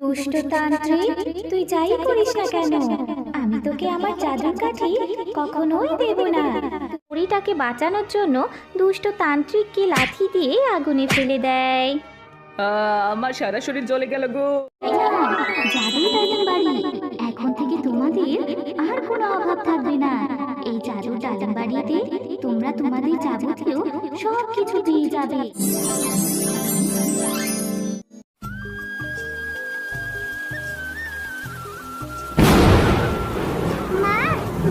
দুষ্টতান্ত্রিক, তুই যাই করিস না কেন, আমি তোকে আমার জাদুর কাঠি কখনোই দেব না। পরীটাকে বাঁচানোর জন্য দুষ্টতান্ত্রিককে লাথি দিয়ে আগুনে ফেলে দেয়। আমার সারা শরীর জ্বলে গেল গো। জাদু ডালিম বাড়ি, এখন থেকে তোমাদের আর কোনো অভাব থাকবে না। এই জাদু ডালিম বাড়িতে তোমরা তোমাদের যাবতীয় সব কিছু পেয়ে যাবে। মা,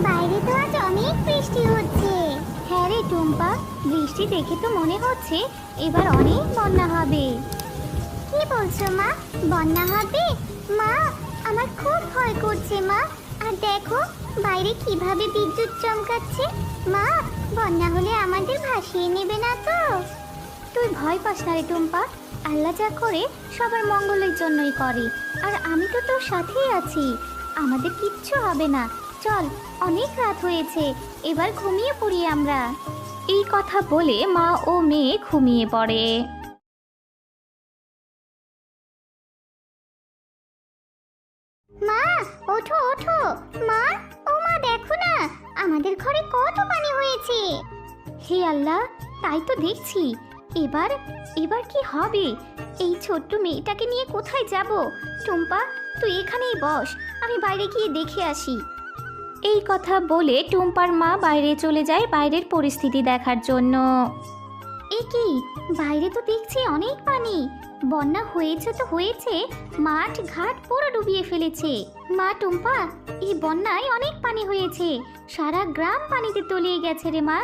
বাইরে তো আজ অনেক বৃষ্টি হচ্ছে। হ্যাঁ রে টুম্পা, বৃষ্টি দেখে তো মনে হচ্ছে এবার অনেক বন্যা হবে। কি বলছো মা, বন্যা হবে? মা, আমার খুব ভয় করছে মা। আর দেখো বাইরে কিভাবে বিদ্যুৎ চমকাচ্ছে। মা, বন্যা হলে আমাদের ভাসিয়ে নেবে না তো? তুই ভয় পাস না রে টুম্পা, আল্লাহ যা করে সবার মঙ্গলের জন্যই করে। আর আমি তো তোর সাথেই আছি, আমাদের কিচ্ছু হবে না। চল, অনেক রাত হয়েছে, এবার ঘুমিয়ে পড়ি আমরা। এই কথা বলে মা ও মেয়ে ঘুমিয়ে পড়ে। মা, ওঠো ওঠো। মা, ও মা, দেখো না আমাদের ঘরে কত পানি হয়েছে। হে আল্লাহ, তাই তো দেখছি। এবার এবার কি হবে? এই ছোট্ট মেয়েটাকে নিয়ে কোথায় যাব? টুম্পা, তুই এখানেই বস, আমি বাইরে গিয়ে দেখে আসি। এই কথা বলে টুম্পার মা বাইরে চলে যায় বাইরের পরিস্থিতি দেখার জন্য। এ কি, বাইরে তো দেখছি অনেক পানি। বন্যা হয়েছে তো হয়েছে, মাঠ ঘাট পুরো ডুবিয়ে ফেলেছে। মা টুম্পা, এই বন্যায় অনেক পানি হয়েছে, সারা গ্রাম পানিতে তলিয়ে গেছে রে মা।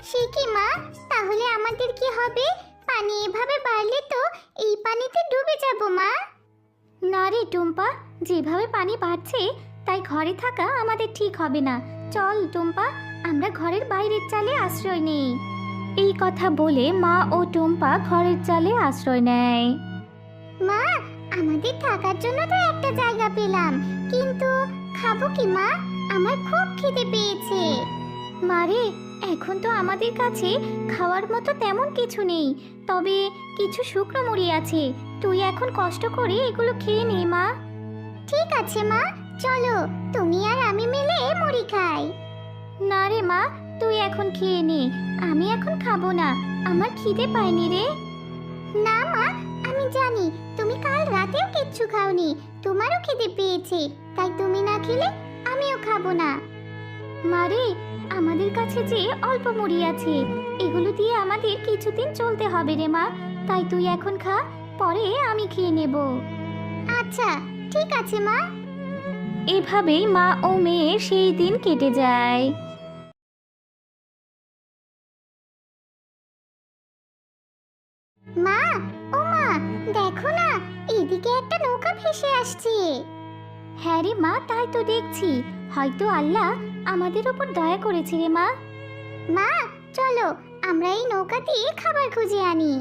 সে কি মা, তাহলে আমাদের কি হবে? পানি এভাবে বাড়লে তো এই পানিতে ডুবে যাব মা। না রে টুম্পা, যেভাবে পানি বাড়ছে তাই ঘরে থাকা আমাদের ঠিক হবে না। চল টুম্পা, আমরা ঘরের বাইরের চালে আশ্রয় নেই। এই কথা বলে মা ও টুম্পা ঘরের চালে আশ্রয় নেয়। মা, আমাদের থাকার জন্য তো একটা জায়গা পেলাম, কিন্তু খাবো কি মা? আমার খুব খিদে পেয়েছে। মারে, এখন তো আমাদের কাছে খাওয়ার মতো তেমন কিছু নেই, তবে কিছু শুকনো মুড়ি আছে। তুই এখন কষ্ট করে এগুলো খেয়ে নে মা। ঠিক আছে মা, চলো তুমি আর আমি মিলে মুড়ি খাই। না রে মা, তুই এখন খেয়ে নে, আমি এখন খাবো না, আমার খিদে পায়নি রে। না মা, আমি জানি তুমি কাল রাতেও কিচ্ছু খাওনি, তোমারও খিদে পেয়েছে, তাই তুমি না খেলে আমিও খাবো না। মারে, আমাদের কাছে যে অল্প মুড়ি আছে, এগুলো দিয়ে আমাদের কিছুদিন চলতে হবে রে মা, তাই তুই এখন খা, পরে আমি খেয়ে নেব। আচ্ছা, ঠিক আছে মা। এভাবেই মা ও মেয়ের সেই দিন কেটে যায়। মা, ও মা, দেখো না এদিকে একটা নৌকা ভেসে আসছে। হ্যাঁ রে মা, তাই তো দেখছি, হয়তো আল্লাহ আমাদের ওপর দয়া করেছে রে মা। মা, চলো আমরা এই নৌকা দিয়ে খাবার খুঁজে আনি।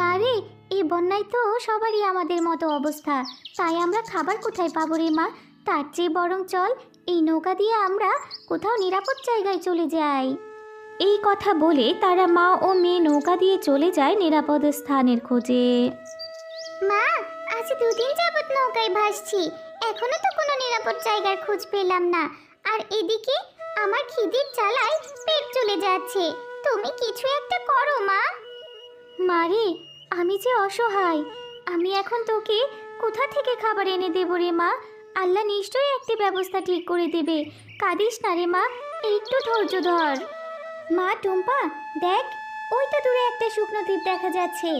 মারে, এই বন্যায় তো সবারই আমাদের মতো অবস্থা, তাই আমরা খাবার কোথায় পাবো রে মা? তার চেয়ে বরং চল এই নৌকা দিয়ে আমরা কোথাও নিরাপদ জায়গায় চলে যাই। এই কথা বলে তারা মা ও মেয়ে নৌকা দিয়ে চলে যায় নিরাপদ স্থানের খোঁজে। মা, আজ দুদিন যাবত নৌকায় ভাসছি, এখনো তো কোনো নিরাপদ জায়গার খোঁজ পেলাম না। আর এদিকে আমার খিদের জ্বালায় পেট চলে যাচ্ছে, তুমি কিছু একটা করো মা। মারে, আমি যে অসহায়, আমি এখন তোকে কোথা থেকে খাবার এনে দেবো রে মা? আল্লাহ নিশ্চয়ই একটি ব্যবস্থা ঠিক করে দেবে, কাঁদিস না রে মা, একটু ধৈর্য ধর। মা টুম্পা, দেখ ওই তো দূরে একটা শুকনো দ্বীপ দেখা যাচ্ছে,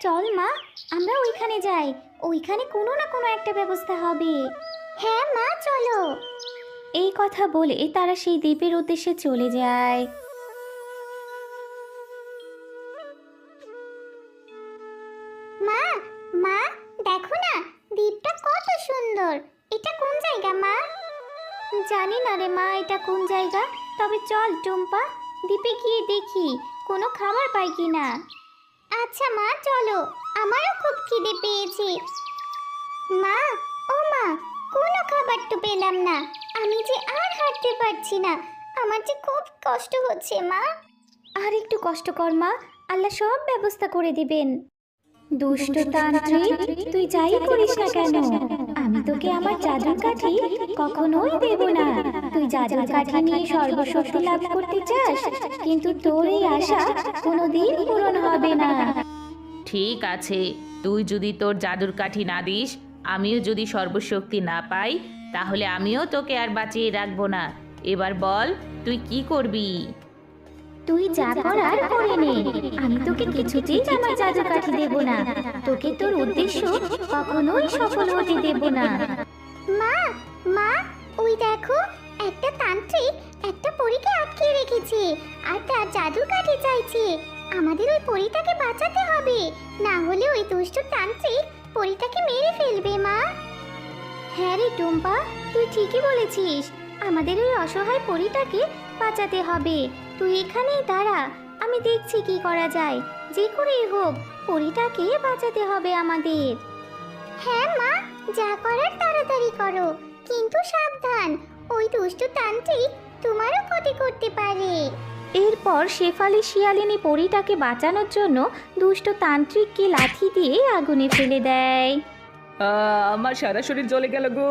চল মা আমরা ওইখানে যাই, ওইখানে কোনো না কোনো একটা ব্যবস্থা হবে। হ্যাঁ মা, চলো। এই কথা বলে তারা সেই দ্বীপের উদ্দেশ্যে চলে যায়। মা, মা, দেখো না দ্বীপটা কত সুন্দর। এটা কোন জায়গা মা? জানি না রে মা এটা কোন জায়গা, তবে চল টুম্পা, দ্বীপে গিয়ে দেখি কোনো খাবার পাই কিনা। আচ্ছা মা, চলো, আমারও খুব খিদে পেয়েছে। মা, ও মা, কোনো খাবার তো পেলাম না, আমি যে আর হাঁটতে পারছি না, আমার যে খুব কষ্ট হচ্ছে মা। আর একটু কষ্ট কর মা, আল্লাহ সব ব্যবস্থা করে দিবেন। দুষ্টতান্ত্রিক, তুই যাই করিস না কেন, আমি তোকে আমার জাদুর কাঠি কখনোই দেব না। তুই জাদুর কাঠি নিয়ে সর্বশক্তি লাভ করতে চাস, কিন্তু তোর এই আশা কোনোদিন পূরণ হবে না। ঠিক আছে, তুই যদি তোর জাদুর কাঠি না দিস, আমিও যদি সর্বশক্তি না পাই, তাহলে আমিও তোকে আর বাঁচিয়ে রাখবো না। এবার বল, তুই কি করবি? তুই যা করার করে নে, আমি তোকে কিছুতেই আমার জাদুর কাঠি দেব না। তোকে তোর উদ্দেশ্য কখনোই সফল হতে দেব না। মা মা, ওই দেখো, একটা তান্ত্রিক একটা পরীকে আটকে রেখেছে আর তার জাদুর কাঠি চাইছে। আমাদের ওই পরীটাকে বাঁচাতে হবে, না হলে ওই দুষ্ট তান্ত্রিক পরীটাকে মেরে ফেলবে। মা, হ্যাঁ রে টুম্পা, তুই ঠিকই বলেছিস, আমাদের ওই অসহায় পরীটাকে বাঁচাতে হবে। তুই এখানেই দাঁড়া, আমি দেখছি কি করা যায়। যে করেই হোক পরীটাকে বাঁচাতে হবে আমাদের। হ্যাঁ মা, যা করার তাড়াতাড়ি করো, কিন্তু সাবধান, ওই দুষ্ট তান্ত্রিক তোমারও ক্ষতি করতে পারে। এরপর শেফালি শিয়ালিনী পরীটাকে বাঁচানোর জন্য দুষ্ট তান্ত্রিককে লাঠি দিয়ে আগুনে ফেলে দেয়। আমার সারা শরীর জ্বলে গেল গো,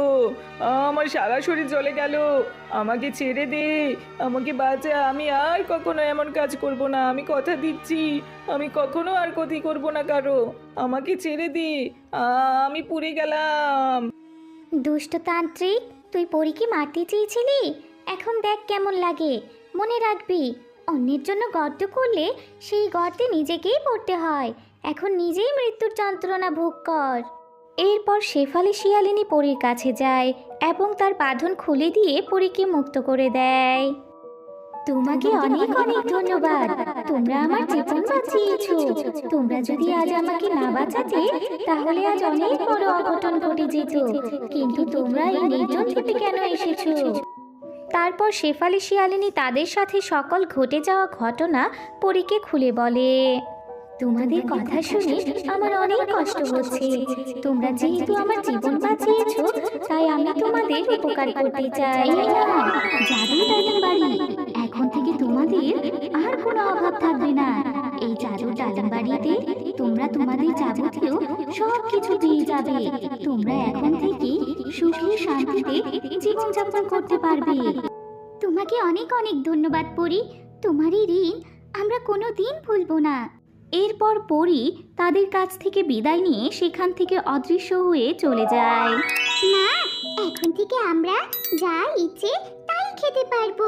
আমার সারা শরীর জ্বলে গেল। আমাকে ছেড়ে দে, আমাকে বাঁচা। আমি আর কখনো এমন কাজ করব না, আমি কথা দিচ্ছি। আমি কখনো আর ক্ষতি করব না কারো। আমাকে ছেড়ে দে, আমি পুড়ে গেলাম। দুষ্ট তান্ত্রিক, তুই পরীকে মারতে চেয়েছিলি, এখন দেখ কেমন লাগে। মনে রাখবি, অন্যের জন্য গর্ত করলে সেই গর্তে নিজেকেই পড়তে হয়। এখন নিজেই মৃত্যুর যন্ত্রণা ভোগ কর। এরপর শেফালি শিয়ালিনী পরীর কাছে যায় এবং তার বাঁধন খুলে দিয়ে পরীকে মুক্ত করে দেয়। তোমাকে অনেক অনেক ধন্যবাদ, তোমরা আমার জীবন বাঁচিয়েছো। তোমরা যদি আজ আমাকে না বাঁচাতে, তাহলে আজ অনেক বড় অঘটন ঘটে যেত। কিন্তু তোমরা এই নির্জন দ্বীপে কেন এসেছো? তারপর শেফালি শিয়ালিনী তাদের সাথে সকল ঘটে যাওয়া ঘটনা পরীকে খুলে বলে। তোমাদের কথা শুনে আমার অনেক কষ্ট হচ্ছে। তোমরা যেহেতু আমার জীবন বাঁচিয়েছো, তাই আমি তোমাদের উপকার করতে চাই। জাদু ডালিম বাড়ি, এখন থেকে তোমাদের আর কোনো অভাব থাকবে না। এই জাদু ডালিম বাড়িতে তোমরা তোমাদের যাবতীয় সব কিছু পেয়ে যাবে। তোমরা এখন থেকে সুখী শান্তিতে জীবনযাপন করতে পারবে। তোমাকে অনেক অনেক ধন্যবাদ পরী, তোমার এই ঋণ আমরা কোনো দিন ভুলবো না। এরপর পরী তাদের কাছ থেকে বিদায় নিয়ে সেখান থেকে অদৃশ্য হয়ে চলে যায়। মা, এখন থেকে আমরা যা ইচ্ছে তাই খেতে পারবো,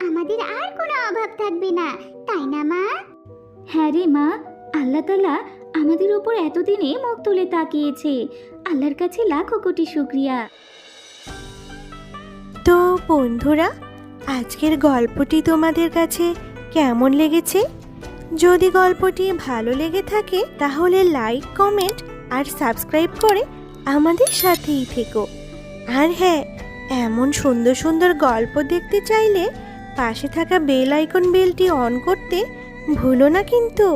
আমাদের আর কোনো অভাব থাকবে না, তাই না মা? হ্যাঁ রে মা, আল্লাহ তাআলা আমাদের উপর এতদিনে মুখ তুলে তাকিয়েছে। আল্লাহর কাছে লাখো কোটি শুকরিয়া। তো বন্ধুরা, আজকের গল্পটি তোমাদের কাছে কেমন লেগেছে? যদি গল্পটি ভালো লেগে থাকে তাহলে লাইক, কমেন্ট আর সাবস্ক্রাইব করে আমাদের সাথেই থেকো। আর হ্যাঁ, এমন সুন্দর সুন্দর গল্প দেখতে চাইলে পাশে থাকা বেল আইকন বেলটি অন করতে ভুলো না কিন্তু।